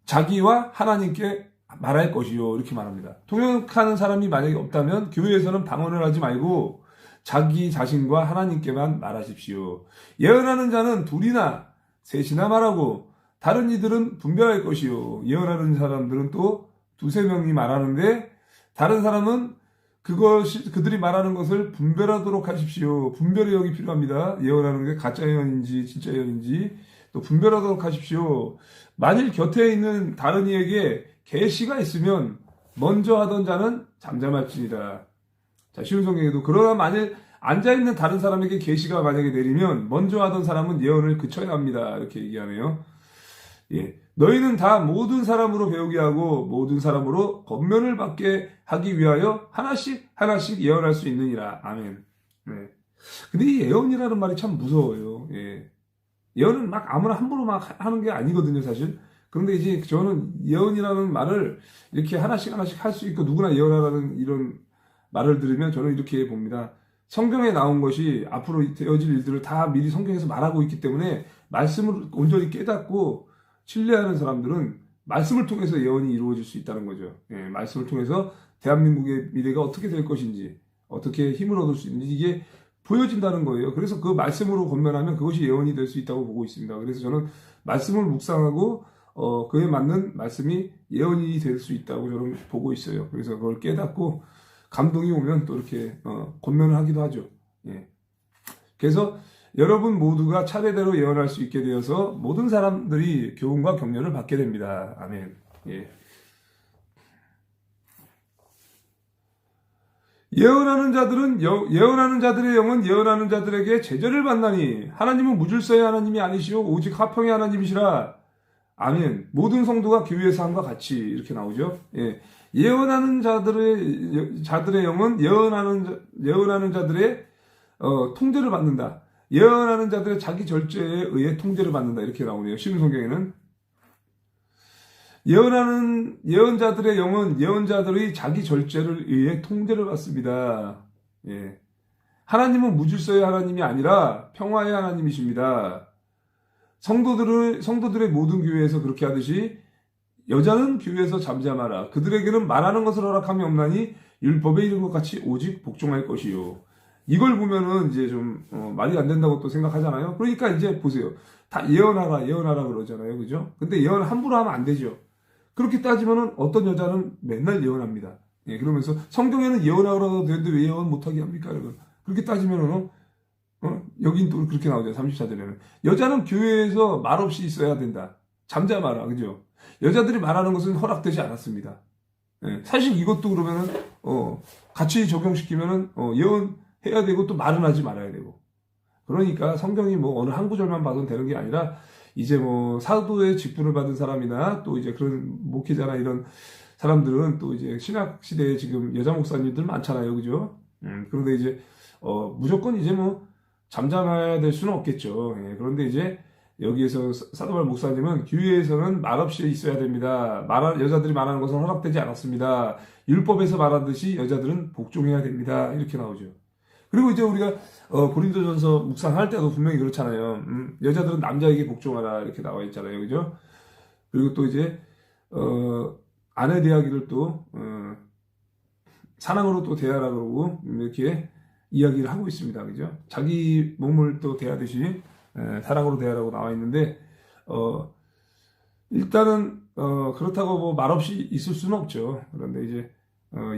A: 자기와 하나님께 말할 것이요 이렇게 말합니다. 통역하는 사람이 만약에 없다면 교회에서는 방언을 하지 말고 자기 자신과 하나님께만 말하십시오. 예언하는 자는 둘이나 셋이나 말하고 다른 이들은 분별할 것이요. 예언하는 사람들은 또 두세 명이 말하는데 다른 사람은 그들이 말하는 것을 분별하도록 하십시오. 분별의 영이 필요합니다. 예언하는 게 가짜 예언인지 진짜 예언인지 또 분별하도록 하십시오. 만일 곁에 있는 다른 이에게 계시가 있으면 먼저 하던 자는 잠잠할지니라. 자, 쉬운 성경에도 그러나 만일 앉아있는 다른 사람에게 계시가 만약에 내리면 먼저 하던 사람은 예언을 그쳐야 합니다. 이렇게 얘기하네요. 예, 너희는 다 모든 사람으로 배우게 하고 모든 사람으로 권면을 받게 하기 위하여 하나씩 예언할 수 있느니라. 아멘. 네. 근데 이 예언이라는 말이 참 무서워요. 예. 예언은 막 아무나 함부로 막 하는 게 아니거든요, 사실. 그런데 이제 저는 예언이라는 말을 이렇게 하나씩 할 수 있고 누구나 예언하라는 이런 말을 들으면 저는 이렇게 봅니다. 성경에 나온 것이 앞으로 되어질 일들을 다 미리 성경에서 말하고 있기 때문에 말씀을 온전히 깨닫고 신뢰하는 사람들은 말씀을 통해서 예언이 이루어질 수 있다는 거죠. 예, 말씀을 통해서 대한민국의 미래가 어떻게 될 것인지, 어떻게 힘을 얻을 수 있는지 이게 보여진다는 거예요. 그래서 그 말씀으로 권면하면 그것이 예언이 될 수 있다고 보고 있습니다. 그래서 저는 말씀을 묵상하고 그에 맞는 말씀이 예언이 될 수 있다고 저는 보고 있어요. 그래서 그걸 깨닫고 감동이 오면 또 이렇게 권면을 하기도 하죠. 예. 그래서 여러분 모두가 차례대로 예언할 수 있게 되어서 모든 사람들이 교훈과 격려를 받게 됩니다. 아멘. 예. 예언하는 자들의 영은 예언하는 자들에게 제재를 받나니 하나님은 무질서의 하나님이 아니시오 오직 화평의 하나님이시라. 아멘. 모든 성도가 교회에서 함과 같이 이렇게 나오죠. 예. 예언하는 자들의 영은 예언하는 자들의 통제를 받는다. 예언하는 자들의 자기 절제에 의해 통제를 받는다. 이렇게 나오네요. 쉬운 성경에는. 예언자들의 영은 예언자들의 자기 절제를 의해 통제를 받습니다. 예. 하나님은 무질서의 하나님이 아니라 평화의 하나님이십니다. 성도들의 모든 교회에서 그렇게 하듯이 여자는 교회에서 잠잠하라. 그들에게는 말하는 것을 허락함이 없나니 율법에 이른 것 같이 오직 복종할 것이요. 이걸 보면은 이제 좀 말이 안 된다고 또 생각하잖아요. 그러니까 이제 보세요. 다 예언하라 그러잖아요. 그죠? 근데 예언을 함부로 하면 안 되죠. 그렇게 따지면은 어떤 여자는 맨날 예언합니다. 예, 그러면서 성경에는 예언하라고 되는데 왜 예언 못하게 합니까? 여러분. 그렇게 따지면은 여긴 또 그렇게 나오죠. 34절에는 여자는 교회에서 말없이 있어야 된다. 잠잠하라. 그죠? 여자들이 말하는 것은 허락되지 않았습니다. 예, 사실 이것도 그러면은 같이 적용시키면은 예언해야 되고 또 말은 하지 말아야 되고. 그러니까 성경이 뭐 어느 한 구절만 봐도 되는 게 아니라 이제 뭐 사도의 직분을 받은 사람이나 또 이제 그런 목회자나 이런 사람들은 또 이제 신학 시대에 지금 여자 목사님들 많잖아요. 그죠? 그런데 이제 무조건 이제 뭐 잠잠해야 될 수는 없겠죠. 예, 그런데 이제 여기에서 사도발 목사님은 교회에서는 말없이 있어야 됩니다. 여자들이 말하는 것은 허락되지 않았습니다. 율법에서 말하듯이 여자들은 복종해야 됩니다. 이렇게 나오죠. 그리고 이제 우리가 고린도전서 묵상할 때도 분명히 그렇잖아요. 여자들은 남자에게 복종하라 이렇게 나와 있잖아요. 그죠? 그리고 또 이제 아내 대하기를 또 사랑으로 또 대하라 그러고 이렇게 이야기를 하고 있습니다. 그죠? 자기 몸을 또 대하듯이 사랑으로 대하라고 나와 있는데 일단은 그렇다고 뭐 말없이 있을 수는 없죠. 그런데 이제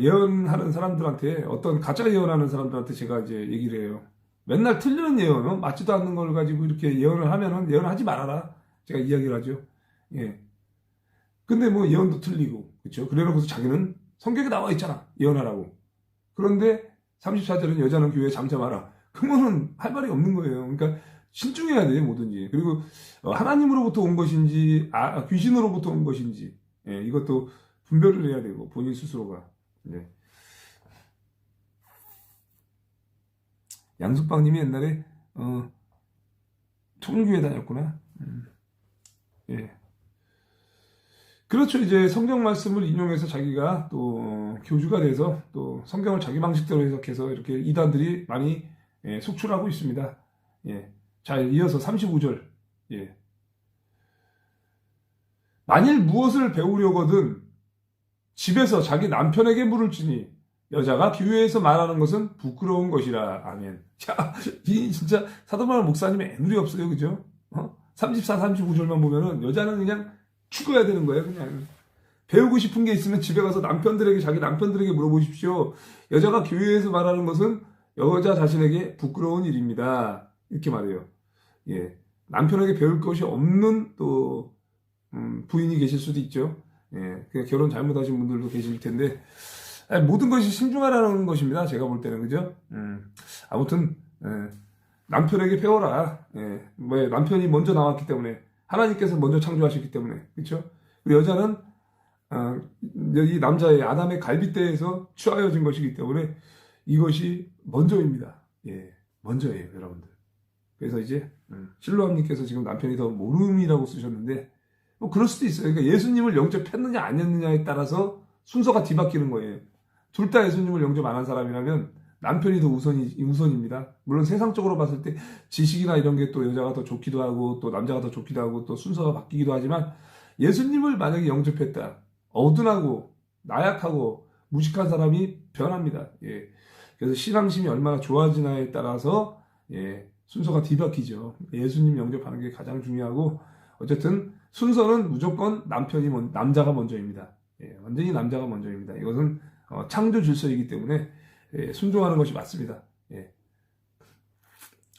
A: 예언하는 사람들한테 어떤 가짜 예언하는 사람들한테 제가 이제 얘기를 해요. 맨날 틀리는 예언, 맞지도 않는 걸 가지고 이렇게 예언을 하면은 예언하지 말아라. 제가 이야기를 하죠. 예. 근데 뭐 예언도 틀리고, 그렇죠? 그래놓고서 자기는 성경에 나와 있잖아, 예언하라고. 그런데 34절은 여자는 교회에 잠잠하라. 그거는 할 말이 없는 거예요. 그러니까 신중해야 돼요, 뭐든지. 그리고 하나님으로부터 온 것인지 귀신으로부터 온 것인지, 예, 이것도 분별을 해야 되고, 본인 스스로가. 네. 양숙방님이 옛날에 통일교회 다녔구나. 예. 그렇죠. 이제 성경 말씀을 인용해서 자기가 또 교주가 돼서 또 성경을 자기 방식대로 해석해서 이렇게 이단들이 많이 속출하고 있습니다. 예. 자, 이어서 35절. 예. 만일 무엇을 배우려거든 집에서 자기 남편에게 물을지니 여자가 교회에서 말하는 것은 부끄러운 것이라. 아멘. 자, 이 진짜 사도바울 목사님의 애누리 없어요. 그죠? 34, 35절만 보면은 여자는 그냥 죽어야 되는 거예요. 그냥 배우고 싶은 게 있으면 집에 가서 자기 남편들에게 물어보십시오. 여자가 교회에서 말하는 것은 여자 자신에게 부끄러운 일입니다. 이렇게 말해요. 예, 남편에게 배울 것이 없는 또 부인이 계실 수도 있죠. 예, 그냥 결혼 잘못하신 분들도 계실 텐데 모든 것이 신중하라는 것입니다. 제가 볼 때는. 그죠? 아무튼 남편에게 배워라. 예, 뭐 남편이 먼저 나왔기 때문에, 하나님께서 먼저 창조하셨기 때문에, 그렇죠? 그리고 여자는 이 남자의 아담의 갈빗대에서 취하여진 것이기 때문에 이것이 먼저입니다. 예, 먼저예요, 여러분들. 그래서 이제 실로암님께서 지금 남편이 더 모름이라고 쓰셨는데, 뭐 그럴 수도 있어요. 그러니까 예수님을 영접했느냐 안 했느냐에 따라서 순서가 뒤바뀌는 거예요. 둘 다 예수님을 영접 안 한 사람이라면 남편이 더 우선입니다. 물론 세상적으로 봤을 때 지식이나 이런 게 또 여자가 더 좋기도 하고 또 남자가 더 좋기도 하고 또 순서가 바뀌기도 하지만, 예수님을 만약에 영접했다, 어둔하고 나약하고 무식한 사람이 변합니다. 예. 그래서 신앙심이 얼마나 좋아지나에 따라서 순서가 뒤바뀌죠. 예수님 영접하는 게 가장 중요하고, 어쨌든 순서는 무조건 남자가 먼저입니다. 예, 완전히 남자가 먼저입니다. 이것은 창조 질서이기 때문에 순종하는 것이 맞습니다. 예.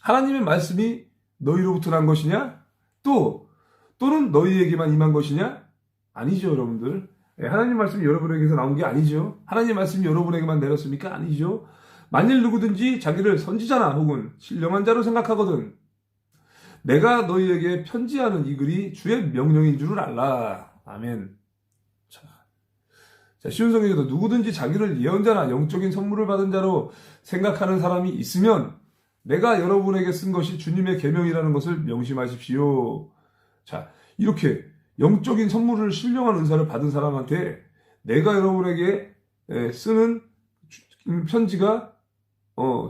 A: 하나님의 말씀이 너희로부터 난 것이냐? 또는 너희에게만 임한 것이냐? 아니죠, 여러분들. 예, 하나님 말씀이 여러분에게서 나온 게 아니죠. 하나님 말씀이 여러분에게만 내렸습니까? 아니죠. 만일 누구든지 자기를 선지자나 혹은 신령한 자로 생각하거든 내가 너희에게 편지하는 이 글이 주의 명령인 줄을 알라. 아멘. 자, 쉬운 성경에도 누구든지 자기를 예언자나 영적인 선물을 받은 자로 생각하는 사람이 있으면 내가 여러분에게 쓴 것이 주님의 계명이라는 것을 명심하십시오. 자, 이렇게 영적인 선물을 신령한 은사를 받은 사람한테 내가 여러분에게 쓰는 편지가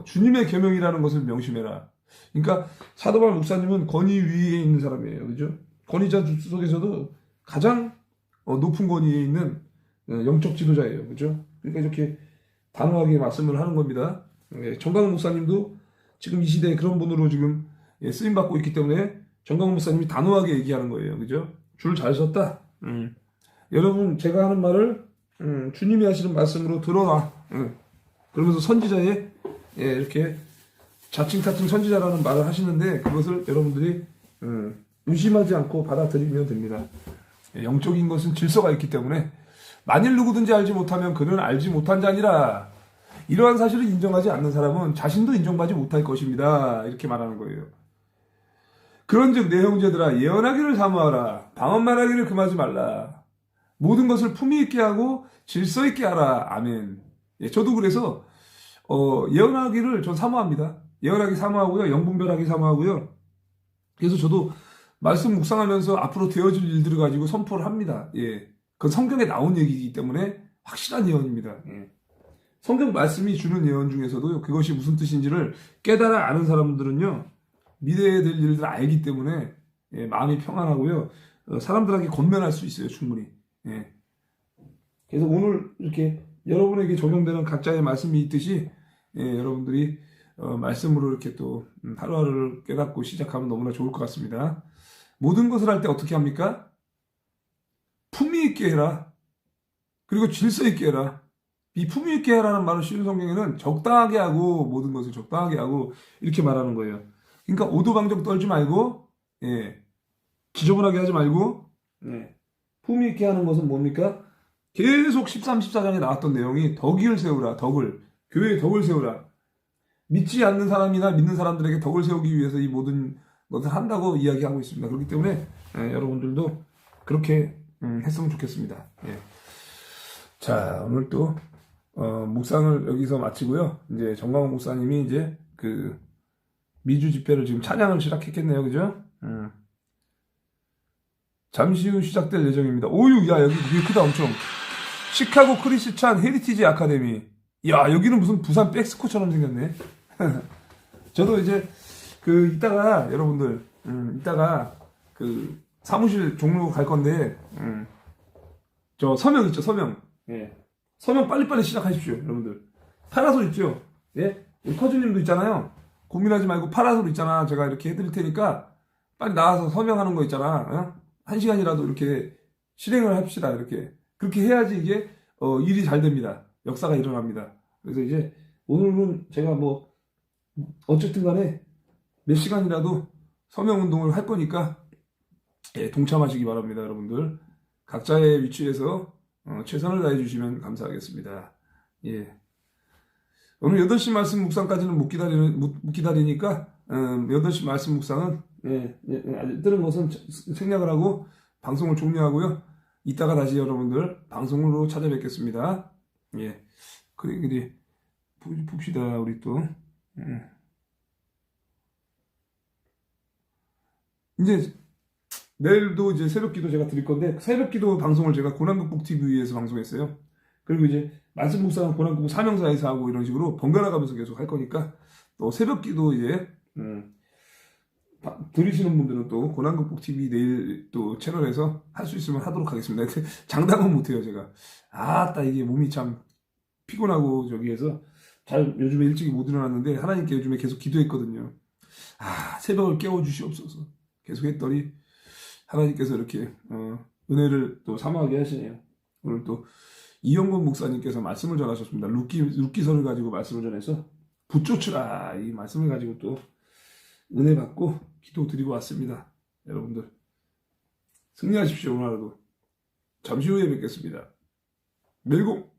A: 주님의 계명이라는 것을 명심해라. 그러니까 사도바울 목사님은 권위 위에 있는 사람이에요. 그죠? 권위자 속에서도 가장 높은 권위에 있는 영적 지도자예요. 그죠? 그러니까 이렇게 단호하게 말씀을 하는 겁니다. 정강훈 목사님도 지금 이 시대에 그런 분으로 지금 쓰임받고 있기 때문에 정강훈 목사님이 단호하게 얘기하는 거예요. 그죠? 줄 잘 섰다. 여러분, 제가 하는 말을 주님이 하시는 말씀으로 들어라. 그러면서 선지자의 이렇게 자칭 타칭 선지자라는 말을 하시는데, 그것을 여러분들이 의심하지 않고 받아들이면 됩니다. 영적인 것은 질서가 있기 때문에 만일 누구든지 알지 못하면 그는 알지 못한 자니라. 이러한 사실을 인정하지 않는 사람은 자신도 인정받지 못할 것입니다. 이렇게 말하는 거예요. 그런즉 내 형제들아, 예언하기를 사모하라. 방언 말하기를 금하지 말라. 모든 것을 품위 있게 하고 질서 있게 하라. 아멘. 저도 그래서 예언하기를 전 사모합니다. 예언하기 사모하고요, 영분별하기 사모하고요. 그래서 저도 말씀 묵상하면서 앞으로 되어질 일들을 가지고 선포를 합니다. 예, 그건 성경에 나온 얘기이기 때문에 확실한 예언입니다. 예. 성경 말씀이 주는 예언 중에서도 그것이 무슨 뜻인지를 깨달아 아는 사람들은요, 미래에 될 일들을 알기 때문에 마음이 평안하고요, 사람들에게 권면할 수 있어요, 충분히. 예. 그래서 오늘 이렇게 여러분에게 적용되는 각자의 말씀이 있듯이 여러분들이 말씀으로 이렇게 또 하루하루를 깨닫고 시작하면 너무나 좋을 것 같습니다. 모든 것을 할 때 어떻게 합니까? 품위 있게 해라. 그리고 질서 있게 해라. 이 품위 있게 해라는 말을 쉬운 성경에는 적당하게 하고, 모든 것을 적당하게 하고 이렇게 말하는 거예요. 그러니까 오도방정 떨지 말고, 지저분하게 하지 말고, 품위 있게 하는 것은 뭡니까? 계속 13, 14장에 나왔던 내용이 덕을 세우라, 덕을. 교회에 덕을 세우라. 믿지 않는 사람이나 믿는 사람들에게 덕을 세우기 위해서 이 모든 것을 한다고 이야기하고 있습니다. 그렇기 때문에 여러분들도 그렇게 했으면 좋겠습니다. 예. 자, 오늘 또 묵상을 여기서 마치고요. 이제 정광훈 목사님이 이제 그 미주 집회를 지금 찬양을 시작했겠네요, 그죠? 잠시 후 시작될 예정입니다. 오유, 야, 여기 되게 크다, 엄청. 시카고 크리스찬 헤리티지 아카데미. 야, 여기는 무슨 부산 백스코처럼 생겼네. 저도 이제 이따가 여러분들 이따가 그 사무실 종로 갈 건데 저 서명 있죠, 서명. 예. 서명 빨리빨리 시작하십시오, 여러분들. 파라솔 있죠? 예? 커즈님도 있잖아요. 고민하지 말고 파라솔 있잖아. 제가 이렇게 해드릴 테니까 빨리 나와서 서명하는 거 있잖아. 어? 1시간이라도 이렇게 실행을 합시다. 이렇게. 그렇게 해야지 이게 일이 잘 됩니다. 역사가 일어납니다. 그래서 이제 오늘은 제가 뭐 어쨌든 간에 몇 시간이라도 서명 운동을 할 거니까 예, 동참하시기 바랍니다, 여러분들. 각자의 위치에서 최선을 다해 주시면 감사하겠습니다. 예. 오늘 8시 말씀 묵상까지는 못 기다리니까 8시 말씀 묵상은 뜨는 것은 생략을 하고 방송을 종료하고요. 이따가 다시 여러분들 방송으로 찾아뵙겠습니다. 예. 그래 봅시다, 우리 또. 이제 내일도 이제 새벽기도 제가 드릴 건데, 새벽기도 방송을 제가 고난극복 TV에서 방송했어요. 그리고 이제 말씀 묵상은 고난극복 사명사에서 하고 이런 식으로 번갈아 가면서 계속 할 거니까, 또 새벽기도 이제 들으시는 분들은 또 고난극복 TV 내일 또 채널에서 할 수 있으면 하도록 하겠습니다. 장담은 못해요, 제가. 아따, 이게 몸이 참 피곤하고 저기해서 잘 요즘에 일찍이 못 일어났는데 하나님께 요즘에 계속 기도했거든요. 새벽을 깨워주시옵소서. 계속 했더니 하나님께서 이렇게 은혜를 또 사모하게 하시네요. 오늘 또 이영건 목사님께서 말씀을 전하셨습니다. 룻기서를 가지고 말씀을 전해서 붙쫓으라, 이 말씀을 가지고 또 은혜 받고 기도 드리고 왔습니다. 여러분들 승리하십시오. 오늘 하루도 잠시 후에 뵙겠습니다. 멜공.